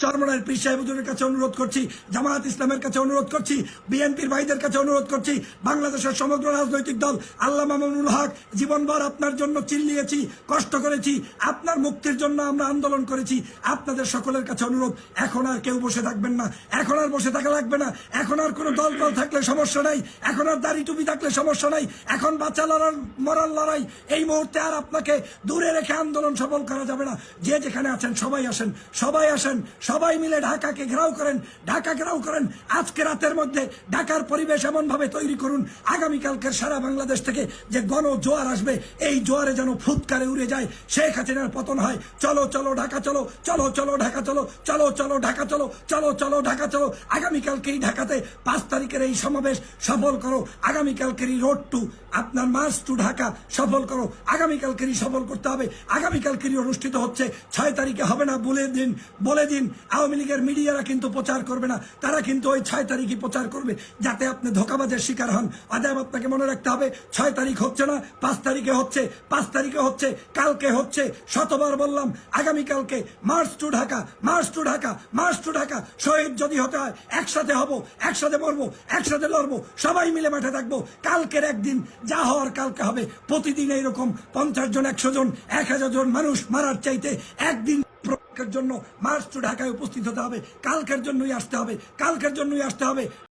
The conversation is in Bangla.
চরমনায়ের পীর সাহেব হুজুরের কাছে অনুরোধ করছি, জামায়াত ইসলামের কাছে অনুরোধ করছি, বিএনপির ভাইদের কাছে অনুরোধ করছি, বাংলাদেশের সমগ্র রাজনৈতিক দল, আল্লামা মামুনুল হক জীবনভর আপনার জন্য চিল্লিয়েছি, কষ্ট করেছি, আপনার মুক্তির জন্য আমরা আন্দোলন করেছি। আপনাদের সকলের কাছে অনুরোধ, এখন আর কেউ বসে থাকবেন না, এখন আর বসে থাকা লাগবে না, এখন আর কোনো দল থাকলে সমস্যা নাই, এখন আর দাড়ি টুপি থাকলে সমস্যা নাই, এখন বাঁচা লড়ার মরার লড়াই। এই মুহূর্তে আর আপনাকে দূরে রেখে আন্দোলন সফল করা যাবে না। যে যেখানে আছেন সবাই আসেন, সবাই আসেন, সবাই মিলে ঢাকাকে ঘেরাও করেন, ঢাকা ঘেরাও করেন। আজকে রাতের মধ্যে ঢাকার পরিবেশ এমন ভাবে তৈরি করুন, আগামীকালকের সারা বাংলাদেশ থেকে যে গণ জোয়ার আসবে, এই জোয়ারে যেন ফুৎকারে উড়ে যায়, শেখ হাসিনার পতন হয়। চলো চলো ঢাকা চলো, চলো চলো ঢাকা চলো, চলো চলো ঢাকা চলো, চলো চলো ঢাকা চলো। আগামীকালকেই ঢাকাতে 5 তারিখের এই সমাবেশ সফল করো, আগামীকালকেরই রোড টু আপনার মার্চ টু ঢাকা সফল করো, আগামীকালকেরই সফল করতে হবে। আগামীকালকেরই অনুষ্ঠিত হচ্ছে, 6 তারিখে হবে না বলে দিন, বলে দিন। আওয়ামী লীগের মিডিয়ারা কিন্তু প্রচার করবে না, তারা কিন্তু ওই 6 তারিখই প্রচার করবে, যাতে আপনি ধোঁকাবাজের শিকার হন। অতএব আপনাকে মনে রাখতে হবে, 6 তারিখ হচ্ছে না, 5 তারিখে হচ্ছে, 5 তারিখে হচ্ছে, কালকে হচ্ছে। শতবার বললাম, আগামীকালকে march to Dhaka, march to Dhaka, march to Dhaka. শহীদ যদি হতে হয় একসাথে হব, একসাথে মরবো, একসাথে লড়বো, সবাই মিলে মাঠে থাকবো। কালকের একদিন যা হওয়ার কালকে হবে। প্রতিদিন এইরকম 50 জন, 100 জন, 1000 জন মানুষ মারার চাইতে একদিন জন্য মার্চ টু ঢাকায় উপস্থিত হতে হবে। কালকের জন্যই আসতে হবে, কালকের জন্যই আসতে হবে।